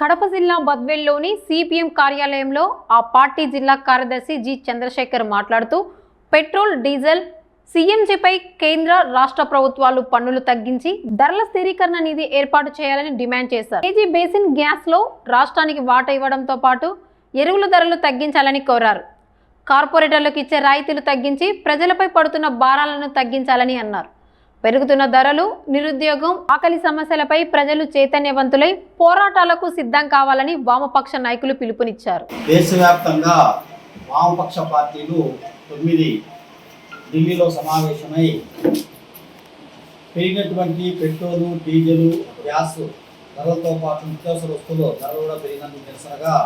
కడప జిల్లా బద్వేల్లోని సిపిఎం కార్యాలయంలో ఆ పార్టీ జిల్లా కార్యదర్శి జి చంద్రశేఖర్ మాట్లాడుతూ పెట్రోల్ డీజిల్ సీఎంజీపై కేంద్ర రాష్ట్ర ప్రభుత్వాలు పన్నులు తగ్గించి ధరల స్థిరీకరణ నిధి ఏర్పాటు చేయాలని డిమాండ్ చేశారు. కేజీ బేసిన్ గ్యాస్ లో రాష్ట్రానికి వాటా ఇవ్వడంతో పాటు ఎరువుల ధరలు తగ్గించాలని కోరారు. కార్పొరేటర్లకు ఇచ్చే రాయితీలు తగ్గించి ప్రజలపై పడుతున్న భారాలను తగ్గించాలని అన్నారు. పెరుగుతున్న ధరలు, నిరుద్యోగం, ఆకలి సమస్యలపై ప్రజలు చైతన్యవంతులై పోరాటాలకు సిద్ధం కావాలని వామపక్ష నాయకులు పిలుపునిచ్చారు. దేశవ్యాప్తంగా వామపక్ష పార్టీలు 9 ఢిల్లీలో సమావేశమై పెరిగినటువంటి పెట్రోలు, డీజిల్, గ్యాస్ ధరలతో పాటు నిత్యావసర వస్తువుల ధరలు కూడా పెరిగినందుకు నిరసనగా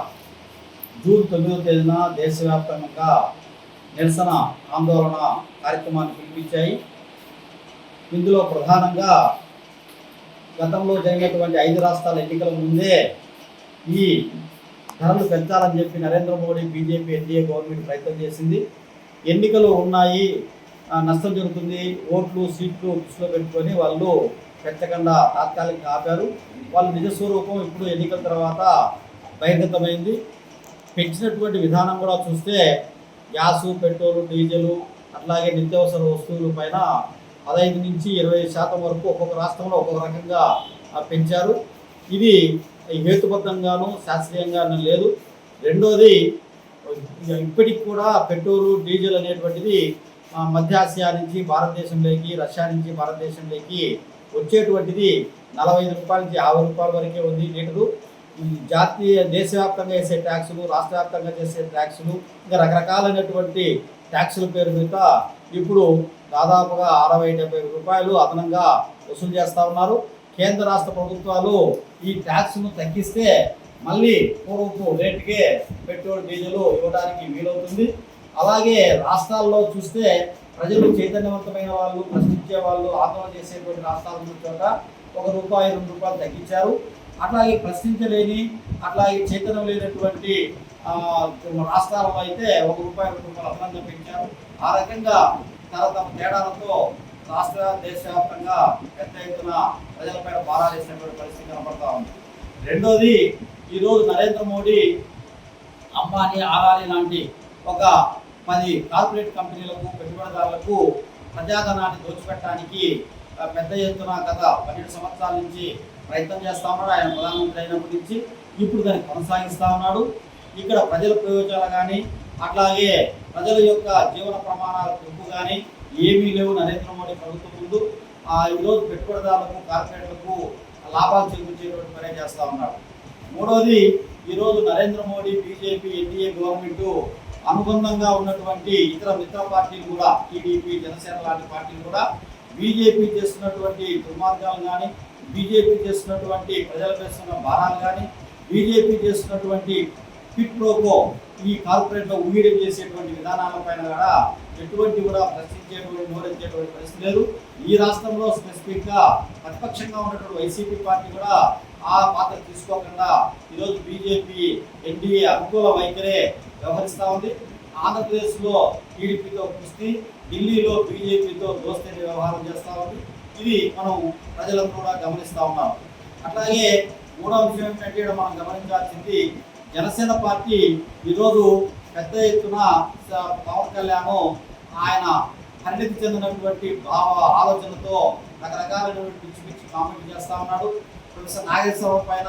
జూన్ 9వ తేదీన దేశవ్యాప్తంగా నిరసన ఆందోళన కార్యక్రమాన్ని పిలిపించాయి. ఇందులో ప్రధానంగా గతంలో జరిగినటువంటి 5 రాష్ట్రాల ఎన్నికల ముందే ఈ ధరలు పెంచాలని చెప్పి Narendra Modi, BJP, NDA government ప్రయత్నం చేసింది. ఎన్నికలు ఉన్నాయి, నష్టం జరుగుతుంది, ఓట్లు సీట్లు దృష్టిలో పెట్టుకొని వాళ్ళు పెంచకుండా తాత్కాలికంగా ఆపారు. వాళ్ళ నిజస్వరూపం ఇప్పుడు ఎన్నికల తర్వాత బహిర్గతమైంది. పెంచినటువంటి విధానం కూడా చూస్తే గ్యాసు, పెట్రోలు, డీజిల్ అట్లాగే నిత్యావసర వస్తువుల పైన 15 నుంచి 20% వరకు ఒక్కొక్క రాష్ట్రంలో ఒక్కొక్క రకంగా పెంచారు. ఇది హేతుబద్ధంగాను శాస్త్రీయంగాను లేదు. రెండోది, ఇప్పటికి కూడా పెట్రోలు, డీజిల్ అనేటువంటిది మధ్య ఆసియా నుంచి భారతదేశంలోకి, రష్యా నుంచి భారతదేశంలోకి వచ్చేటువంటిది 45 రూపాయల నుంచి 50 రూపాయల వరకే ఉంది లీటరు. దేశవ్యాప్తంగా చేసే ట్యాక్సులు, రాష్ట్ర వ్యాప్తంగా చేసే ట్యాక్సులు, ఇంకా రకరకాలైనటువంటి ట్యాక్సుల పేరు మీద ఇప్పుడు దాదాపుగా 60-70 రూపాయలు అదనంగా వసూలు చేస్తూ ఉన్నారు. కేంద్ర రాష్ట్ర ప్రభుత్వాలు ఈ ట్యాక్స్ను తగ్గిస్తే మళ్ళీ పూర్వపు రేటుకే పెట్రోల్, డీజిల్ ఇవ్వడానికి వీలవుతుంది. అలాగే రాష్ట్రాల్లో చూస్తే ప్రజలు చైతన్యవంతమైన వాళ్ళు, ప్రశ్నించే వాళ్ళు, ఆందోళన చేసేటువంటి రాష్ట్రాల చోట ₹1, ₹2 తగ్గించారు. అట్లాగే ప్రశ్నించలేని, అట్లాగే చైతన్యం లేనటువంటి రాష్ట్రాలలో అయితే ₹1, ₹2 అదనంగా పెంచారు. ఆ రకంగా తమ తేడాలతో రాష్ట్ర, దేశవ్యాప్తంగా పెద్ద ఎత్తున ప్రజలపైన భారాలు వేసినటువంటి పరిస్థితి కనపడతా ఉంది. రెండోది, ఈరోజు నరేంద్ర మోడీ, అంబానీ, ఆదాని లాంటి ఒక 10 కార్పొరేట్ కంపెనీలకు, పెట్టుబడిదారులకు ప్రజాధనాన్ని దోచిపెట్టడానికి పెద్ద ఎత్తున గత 12 సంవత్సరాల నుంచి ప్రయత్నం చేస్తూ ఉన్నాడు. ఆయన ప్రధానమంత్రి అయినప్పటి నుంచి ఇప్పుడు దాన్ని కొనసాగిస్తూ ఉన్నాడు. ఇక్కడ ప్రజల ప్రయోజనాలు కానీ, అట్లాగే ప్రజల యొక్క జీవన ప్రమాణాల పెంపు కానీ ఏమీ లేవు నరేంద్ర మోడీ ప్రభుత్వం ముందు. ఈరోజు పెట్టుబడిదారులకు, కార్పొరేట్లకు లాభాలు చేకూర్చేటువంటి పని చేస్తూ ఉన్నాడు. మూడవది, ఈరోజు Narendra Modi, BJP, NDA government అనుబంధంగా ఉన్నటువంటి ఇతర మిత్ర పార్టీలు కూడా, టీడీపీ, జనసేన లాంటి పార్టీలు కూడా బీజేపీ చేస్తున్నటువంటి దుర్మార్గాలు కానీ, బీజేపీ చేస్తున్నటువంటి ప్రజల వేస్తున్న భారాలు కానీ, బీజేపీ చేస్తున్నటువంటి పిట్ ప్రోకో ఈ కార్పొరేట్లో ఊహిడం చేసేటువంటి విధానాలపైన కూడా ఎటువంటి కూడా ప్రశ్నించేటువంటి, నోరెత్తేటువంటి పరిస్థితి లేదు. ఈ రాష్ట్రంలో స్పెసిఫిక్గా ప్రతిపక్షంగా ఉన్నటువంటి వైసీపీ పార్టీ కూడా ఆ పాత్ర తీసుకోకుండా ఈరోజు బీజేపీ, ఎన్డీఏ అనుకూల వైఖరే వ్యవహరిస్తూ ఉంది. ఆంధ్రప్రదేశ్లో టీడీపీతో కుస్తీ, ఢిల్లీలో బీజేపీతో దోస్తీ వ్యవహారం చేస్తూ ఉంది. ఇది మనం ప్రజలందరూ కూడా గమనిస్తూ ఉన్నాం. అట్లాగే మూడవ విషయం ఏంటంటే మనం గమనించాల్సింది, జనసేన పార్టీ ఈరోజు పెద్ద ఎత్తున పవన్ కళ్యాణ్ ఆయన పరిణితి చెందినటువంటి ఆలోచనతో రకరకాలైనటువంటి పిచ్చి పిచ్చి కామెంట్ చేస్తూ ఉన్నాడు. ప్రొఫెసర్ నాగేశ్వరరావు పైన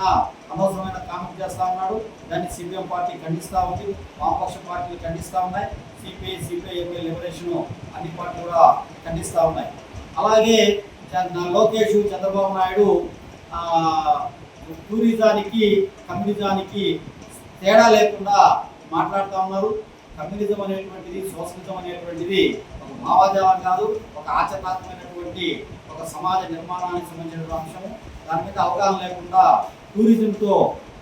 అనవసరమైన కామెంట్ చేస్తూ ఉన్నాడు. దాన్ని సిపిఎం పార్టీ ఖండిస్తూ ఉంది, వామపక్ష పార్టీలు ఖండిస్తూ ఉన్నాయి, సిపిఐ లిబరేషన్ అన్ని పార్టీలు కూడా ఖండిస్తూ ఉన్నాయి. అలాగే లోకేష్, చంద్రబాబు నాయుడు టూరిజానికి, కమ్యూనిజానికి తేడా లేకుండా మాట్లాడుతూ ఉన్నారు. కమ్యూనిజం అనేటువంటిది, సోషలిజం అనేటువంటిది ఒక భావజాలం కాదు, ఒక ఆచరణాత్మకమైనటువంటి ఒక సమాజ నిర్మాణానికి సంబంధించిన అంశము. దాని మీద అవగాహన లేకుండా టూరిజంతో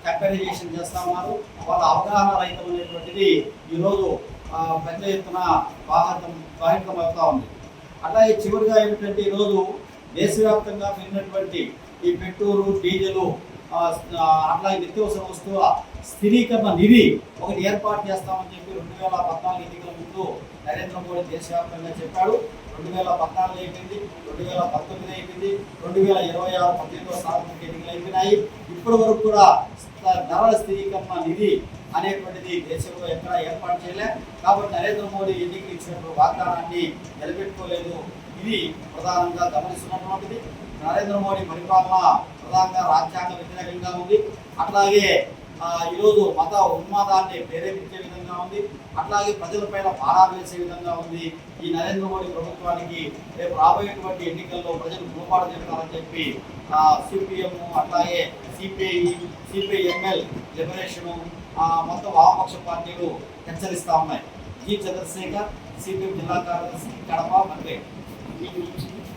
కంపారిజేషన్ చేస్తూ ఉన్నారు. వాళ్ళ అవగాహన రహితం అనేటువంటిది ఈరోజు పెద్ద ఎత్తున బాహితమవుతూ ఉంది. అట్లాగే చివరిగా ఏమిటంటే, ఈరోజు దేశవ్యాప్తంగా పెరిగినటువంటి ఈ పెట్రోలు, డీజిల్, అట్లాగే నిత్యావసర వస్తువుల స్థిరీకరణ నిధి ఒకటి ఏర్పాటు చేస్తామని చెప్పి 2014 ఎన్నికల ముందు నరేంద్ర మోడీ దేశవ్యాప్తంగా చెప్పాడు. 2014 అయిపోయింది, 2019 అయిపోయింది, 2026 18వ సార్వత్రిక ఎన్నికలు అయిపోయినాయి. ఇప్పటి వరకు కూడా ధరల స్థిరీకరణ నిధి అనేటువంటిది దేశంలో ఎక్కడ ఏర్పాటు చేయలే. కాబట్టి నరేంద్ర మోడీ ఎన్నికలు ఇచ్చినటువంటి వాగ్దానాన్ని నిలబెట్టుకోలేదు. ఇది ప్రధానంగా గమనిస్తున్నటువంటిది. నరేంద్ర మోడీ పరిపాలన ప్రధానంగా రాజ్యాంగ వ్యతిరేకంగా ఉంది. అట్లాగే ఈరోజు మత ఉన్మాదాన్ని ప్రేరేపించే విధంగా ఉంది. అట్లాగే ప్రజలపైన భారాలు వేసే విధంగా ఉంది. ఈ నరేంద్ర మోడీ ప్రభుత్వానికి రేపు రాబోయేటువంటి ఎన్నికల్లో ప్రజలు గుణపాటు చెప్తారని చెప్పి సిపిఎం అట్లాగే సిపిఐఎంఎల్ లిబరేషను మొత్తం వామపక్ష పార్టీలు హెచ్చరిస్తూ ఉన్నాయి. జి చంద్రశేఖర్, సిపిఎం జిల్లా కార్యదర్శి, కడప, మంత్రి.